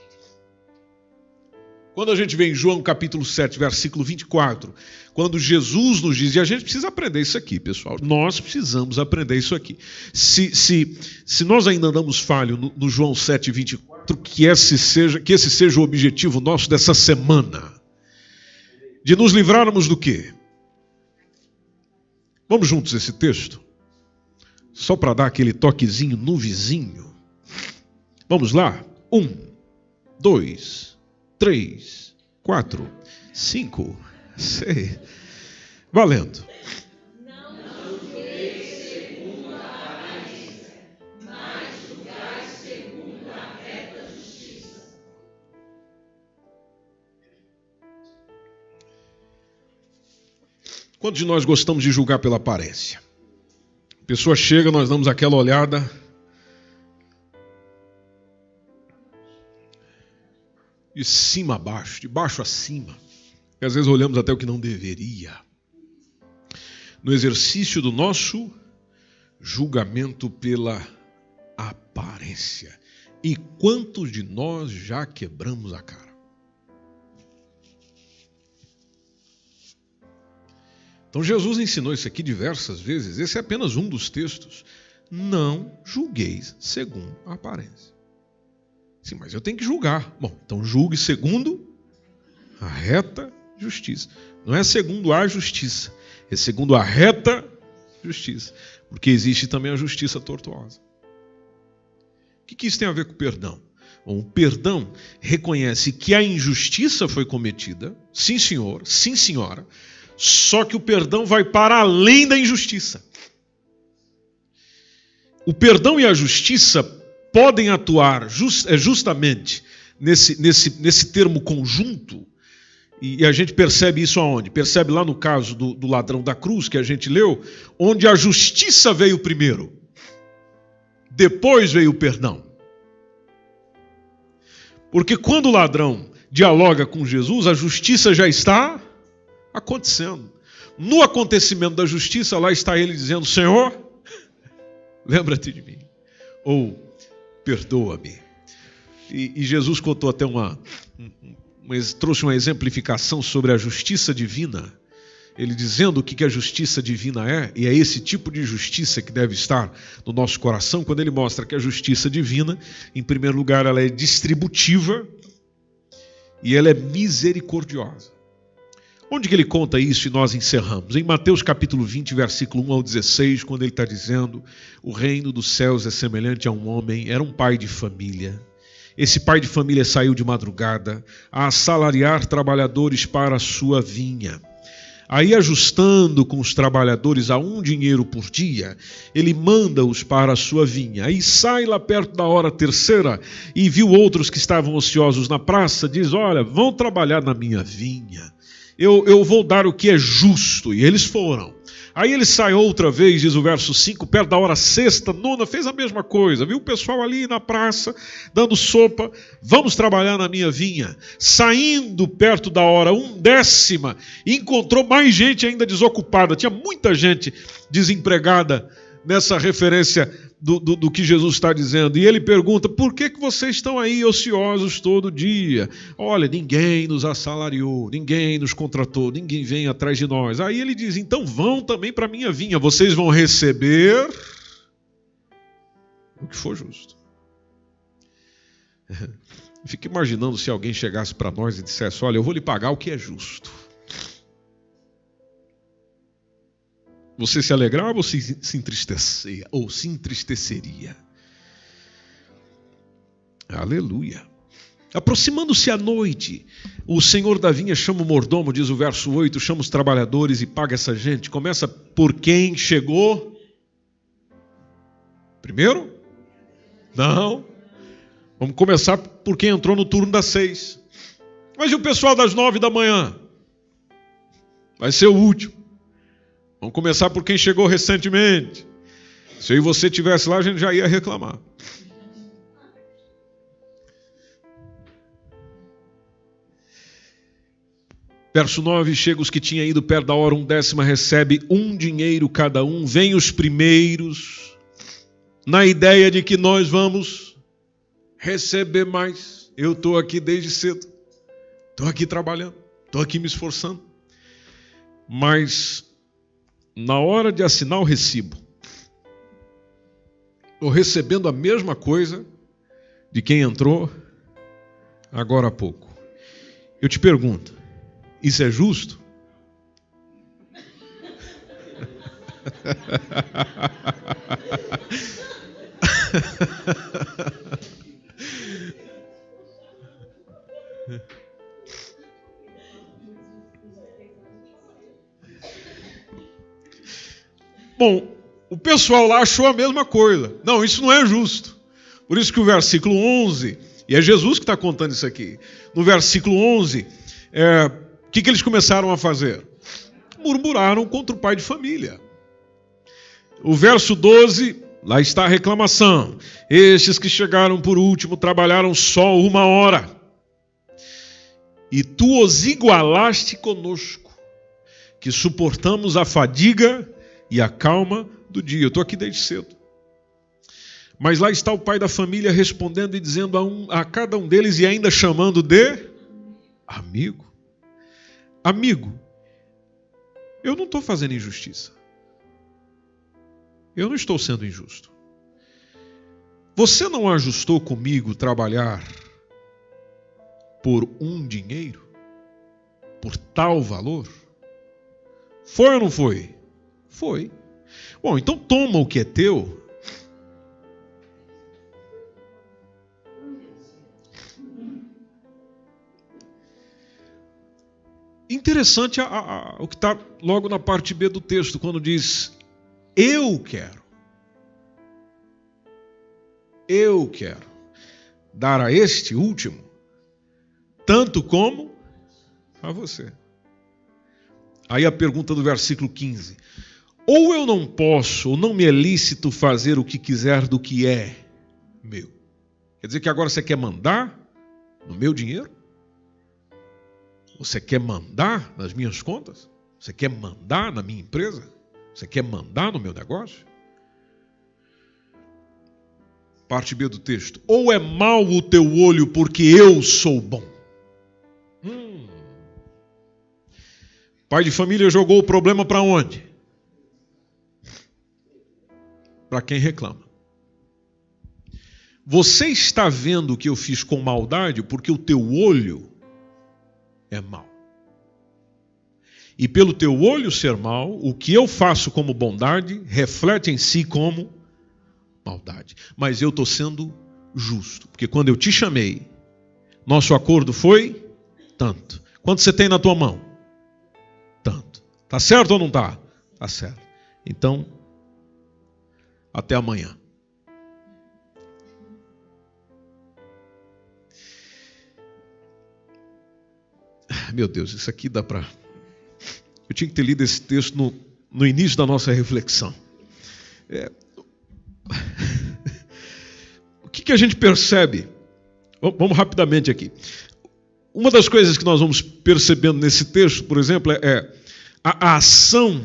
Quando a gente vê em João capítulo 7, versículo 24, quando Jesus nos diz, e a gente precisa aprender isso aqui, pessoal, nós precisamos aprender isso aqui. Se nós ainda andamos falho no João 7, 24, que esse seja o objetivo nosso dessa semana, de nos livrarmos do quê? Vamos juntos esse texto? Só para dar aquele toquezinho no vizinho. Vamos lá? 1, 2... 3, 4, 5, 6. Valendo. Não julgueis segundo a aparência, mas julgai segundo a reta justiça. Quantos de nós gostamos de julgar pela aparência? A pessoa chega, nós damos aquela olhada. De cima a baixo, de baixo a cima. E às vezes olhamos até o que não deveria. No exercício do nosso julgamento pela aparência. E quantos de nós já quebramos a cara? Então Jesus ensinou isso aqui diversas vezes. Esse é apenas um dos textos. Não julgueis segundo a aparência. Sim, mas eu tenho que julgar. Bom, então julgue segundo a reta justiça. Não é segundo a justiça, é segundo a reta justiça. Porque existe também a justiça tortuosa. O que isso tem a ver com o perdão? Bom, o perdão reconhece que a injustiça foi cometida, sim senhor, sim senhora, só que o perdão vai para além da injustiça. O perdão e a justiça podem atuar justamente nesse termo conjunto, e a gente percebe isso aonde? Percebe lá no caso do ladrão da cruz, que a gente leu, onde a justiça veio primeiro, depois veio o perdão. Porque quando o ladrão dialoga com Jesus, a justiça já está acontecendo. No acontecimento da justiça, lá está ele dizendo: Senhor, lembra-te de mim. Ou perdoa-me. E Jesus contou até trouxe uma exemplificação sobre a justiça divina. Ele dizendo o que a justiça divina é, e é esse tipo de justiça que deve estar no nosso coração, quando ele mostra que a justiça divina, em primeiro lugar, ela é distributiva e ela é misericordiosa. Onde que ele conta isso e nós encerramos? Em Mateus capítulo 20, versículo 1 ao 16, quando ele está dizendo: o reino dos céus é semelhante a um homem, era um pai de família. Esse pai de família saiu de madrugada a assalariar trabalhadores para a sua vinha. Aí, ajustando com os trabalhadores a dinheiro por dia, ele manda-os para a sua vinha. Aí sai lá perto da hora terceira e viu outros que estavam ociosos na praça, diz: olha, vão trabalhar na minha vinha. Eu vou dar o que é justo. E eles foram. Aí ele sai outra vez, diz o verso 5, perto da hora sexta, nona, fez a mesma coisa. Viu o pessoal ali na praça, dando sopa, vamos trabalhar na minha vinha. Saindo perto da hora 10ª, encontrou mais gente ainda desocupada. Tinha muita gente desempregada nessa referência do que Jesus está dizendo. E ele pergunta: por que vocês estão aí ociosos todo dia? Olha, ninguém nos assalariou, ninguém nos contratou, ninguém vem atrás de nós. Aí ele diz: então vão também para a minha vinha, vocês vão receber o que for justo. Fico imaginando se alguém chegasse para nós e dissesse: olha, eu vou lhe pagar o que é justo. Você se alegrava ou se entristeceria? Aleluia. Aproximando-se a noite, o senhor da vinha chama o mordomo, diz o verso 8, chama os trabalhadores e paga essa gente. Começa por quem chegou primeiro? Não. Vamos começar por quem entrou no turno das 6. Mas e o pessoal das 9 da manhã? Vai ser o último. Vamos começar por quem chegou recentemente. Se eu e você estivesse lá, a gente já ia reclamar. Verso 9, chega os que tinham ido perto da hora 10ª, recebe dinheiro cada um. Vem os primeiros, na ideia de que nós vamos receber mais. Eu estou aqui desde cedo. Estou aqui trabalhando. Estou aqui me esforçando. Mas na hora de assinar o recibo, estou recebendo a mesma coisa de quem entrou agora há pouco. Eu te pergunto, isso é justo? Bom, o pessoal lá achou a mesma coisa. Não, isso não é justo. Por isso que o versículo 11, e é Jesus que está contando isso aqui, no versículo 11, o que eles começaram a fazer? murmuraram contra o pai de família. O verso 12, lá está a reclamação. Estes que chegaram por último trabalharam só 1 hora. E tu os igualaste conosco, que suportamos a fadiga e a calma do dia. Eu estou aqui desde cedo. Mas lá está o pai da família respondendo e dizendo a cada um deles e ainda chamando de amigo. Amigo, eu não estou fazendo injustiça. Eu não estou sendo injusto. Você não ajustou comigo trabalhar por um dinheiro? Por tal valor? Foi ou não foi? Foi. Bom, então toma o que é teu. Interessante o que está logo na parte B do texto, quando diz: eu quero dar a este último, tanto como a você. Aí a pergunta do versículo 15: ou eu não posso, ou não me é lícito fazer o que quiser do que é meu? Quer dizer que agora você quer mandar no meu dinheiro? Você quer mandar nas minhas contas? Você quer mandar na minha empresa? Você quer mandar no meu negócio? Parte B do texto. Ou é mau o teu olho porque eu sou bom? Pai de família jogou o problema para onde? Para quem reclama. Você está vendo o que eu fiz com maldade porque o teu olho é mau. E pelo teu olho ser mau, o que eu faço como bondade reflete em si como maldade. Mas eu estou sendo justo, porque quando eu te chamei, nosso acordo foi tanto. Quanto você tem na tua mão? Tanto. Tá certo ou não tá? Tá certo. Então, até amanhã. Meu Deus, isso aqui dá para... Eu tinha que ter lido esse texto no início da nossa reflexão. O que a gente percebe? Vamos rapidamente aqui. Uma das coisas que nós vamos percebendo nesse texto, por exemplo, é a ação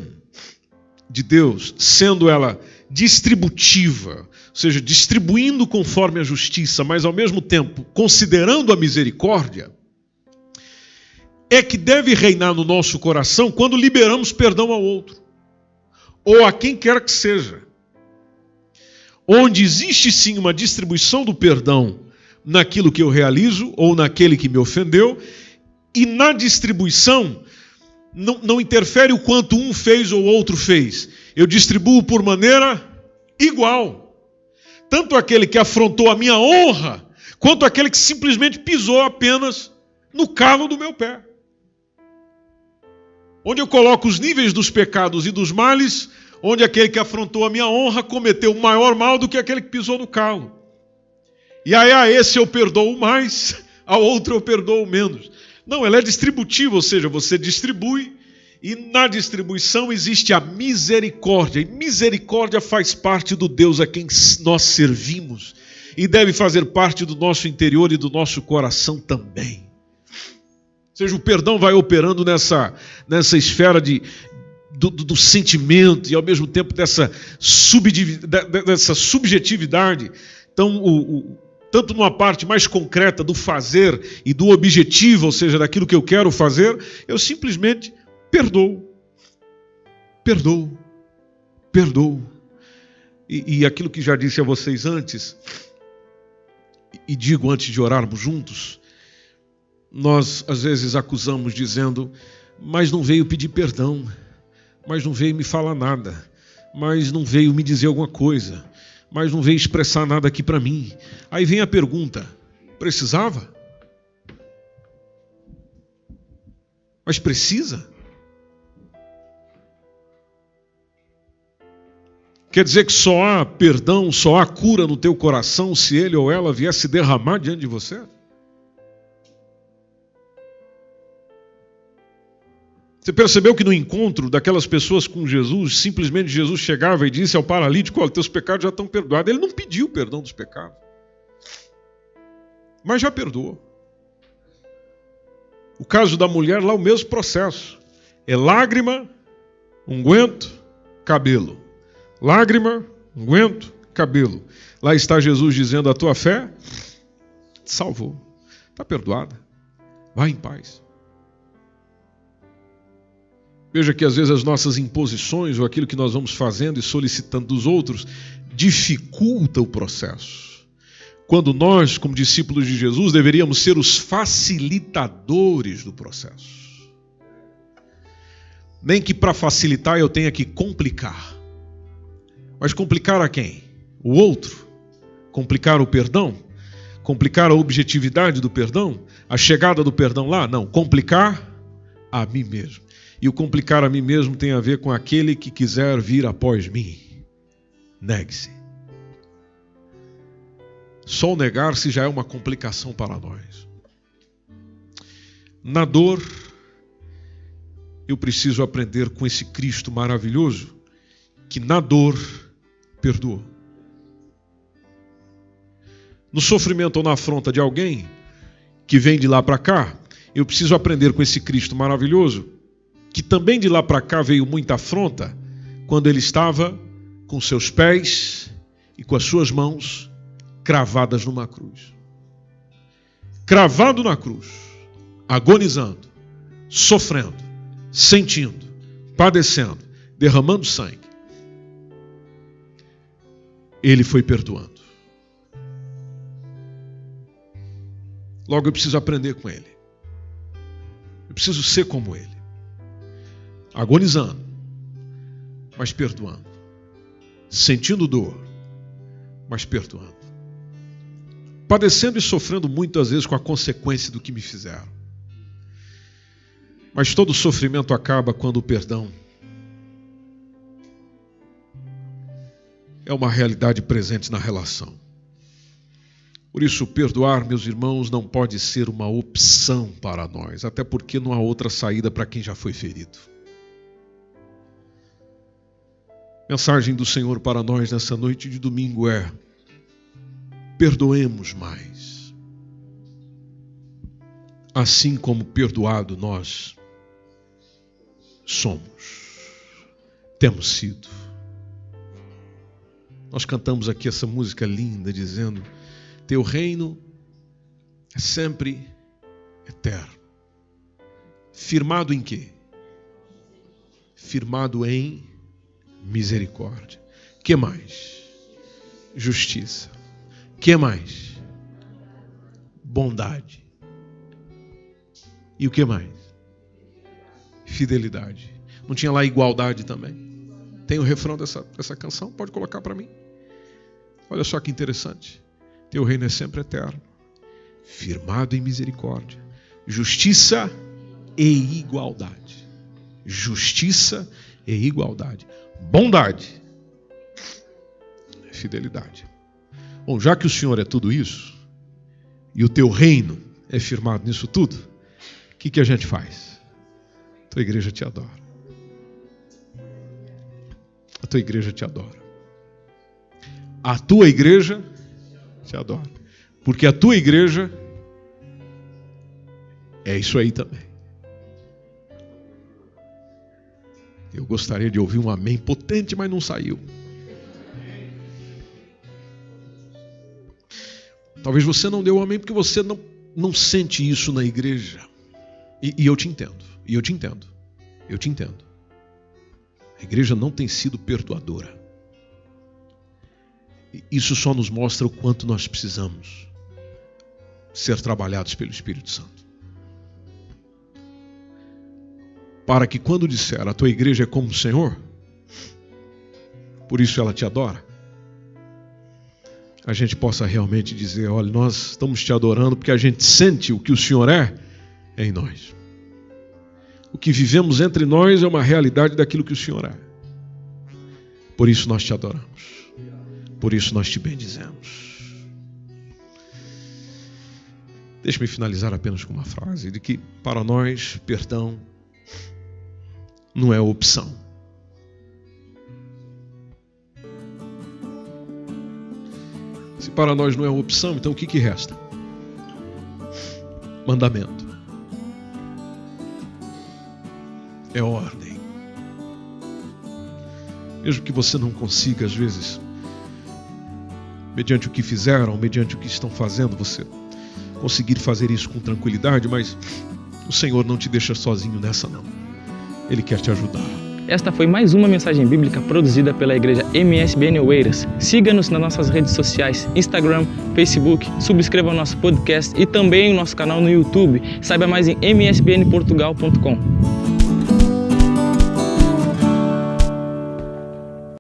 de Deus, sendo ela distributiva, ou seja, distribuindo conforme a justiça, mas ao mesmo tempo considerando a misericórdia, é que deve reinar no nosso coração quando liberamos perdão ao outro, ou a quem quer que seja. Onde existe sim uma distribuição do perdão naquilo que eu realizo, ou naquele que me ofendeu, e na distribuição não interfere o quanto um fez ou outro fez. Eu distribuo por maneira igual. Tanto aquele que afrontou a minha honra, quanto aquele que simplesmente pisou apenas no calo do meu pé. Onde eu coloco os níveis dos pecados e dos males, onde aquele que afrontou a minha honra cometeu um maior mal do que aquele que pisou no calo. E aí a esse eu perdoo mais, a outro eu perdoo menos. Não, ela é distributiva, ou seja, você distribui e na distribuição existe a misericórdia. E misericórdia faz parte do Deus a quem nós servimos e deve fazer parte do nosso interior e do nosso coração também. Ou seja, o perdão vai operando nessa esfera do sentimento e ao mesmo tempo dessa subjetividade. Então, tanto numa parte mais concreta do fazer e do objetivo, ou seja, daquilo que eu quero fazer, eu simplesmente perdoo. E aquilo que já disse a vocês antes, e digo antes de orarmos juntos, nós às vezes acusamos dizendo, mas não veio pedir perdão, mas não veio me falar nada, mas não veio me dizer alguma coisa, mas não veio expressar nada aqui para mim. Aí vem a pergunta, precisava? Mas precisa? Quer dizer que só há perdão, só há cura no teu coração se ele ou ela vier se derramar diante de você? Você percebeu que no encontro daquelas pessoas com Jesus, simplesmente Jesus chegava e disse ao paralítico: olha, teus pecados já estão perdoados. Ele não pediu perdão dos pecados, mas já perdoou. O caso da mulher, lá o mesmo processo. É lágrima, unguento, cabelo. Lágrima, unguento, cabelo. Lá está Jesus dizendo: a tua fé te salvou. Está perdoada. Vai em paz. Veja que às vezes as nossas imposições ou aquilo que nós vamos fazendo e solicitando dos outros dificulta o processo. Quando nós, como discípulos de Jesus, deveríamos ser os facilitadores do processo. Nem que para facilitar eu tenha que complicar. Mas complicar a quem? O outro? Complicar o perdão? Complicar a objetividade do perdão? A chegada do perdão lá? Não, complicar a mim mesmo. E o complicar a mim mesmo tem a ver com aquele que quiser vir após mim. Negue-se. Só o negar-se já é uma complicação para nós. Na dor, eu preciso aprender com esse Cristo maravilhoso que na dor perdoa. No sofrimento ou na afronta de alguém que vem de lá para cá, eu preciso aprender com esse Cristo maravilhoso que também de lá para cá veio muita afronta quando ele estava com seus pés e com as suas mãos cravadas numa cruz. Cravado na cruz, agonizando, sofrendo, sentindo, padecendo, derramando sangue. Ele foi perdoando. Logo eu preciso aprender com ele. Eu preciso ser como ele. Agonizando, mas perdoando. Sentindo dor, mas perdoando. Padecendo e sofrendo muitas vezes com a consequência do que me fizeram. Mas todo sofrimento acaba quando o perdão é uma realidade presente na relação. Por isso, perdoar, meus irmãos, não pode ser uma opção para nós, até porque não há outra saída para quem já foi ferido. A mensagem do Senhor para nós nessa noite de domingo é: perdoemos mais. Assim como perdoado nós somos, temos sido. Nós cantamos aqui essa música linda dizendo: teu reino é sempre eterno. Firmado em quê? Firmado em misericórdia. Que mais? Justiça. Que mais? Bondade. E o que mais? Fidelidade. Não tinha lá igualdade também? Tem o refrão dessa canção? Pode colocar para mim. Olha só que interessante. Teu reino é sempre eterno, firmado em misericórdia, justiça e igualdade. Justiça e igualdade. Bondade. Fidelidade. Bom, já que o Senhor é tudo isso, e o teu reino é firmado nisso tudo, o que a gente faz? A tua igreja te adora. A tua igreja te adora. A tua igreja te adora. Porque a tua igreja é isso aí também. Eu gostaria de ouvir um amém potente, mas não saiu. Talvez você não deu um amém porque você não sente isso na igreja. E eu te entendo. E eu te entendo. Eu te entendo. A igreja não tem sido perdoadora. Isso só nos mostra o quanto nós precisamos ser trabalhados pelo Espírito Santo. Para que quando disser a tua igreja é como o Senhor, por isso ela te adora, a gente possa realmente dizer: olha, nós estamos te adorando porque a gente sente o que o Senhor é em nós. O que vivemos entre nós é uma realidade daquilo que o Senhor é. Por isso nós te adoramos. Por isso nós te bendizemos. Deixa-me finalizar apenas com uma frase de que para nós perdão não é opção. Se para nós não é opção, então o que resta? Mandamento. É ordem. Mesmo que você não consiga, às vezes, mediante o que fizeram, mediante o que estão fazendo, você conseguir fazer isso com tranquilidade, mas o Senhor não te deixa sozinho nessa, não. Ele quer te ajudar. Esta foi mais uma mensagem bíblica produzida pela Igreja MSBN Oeiras. Siga-nos nas nossas redes sociais, Instagram, Facebook, subscreva o nosso podcast e também o nosso canal no YouTube. Saiba mais em msbnportugal.com.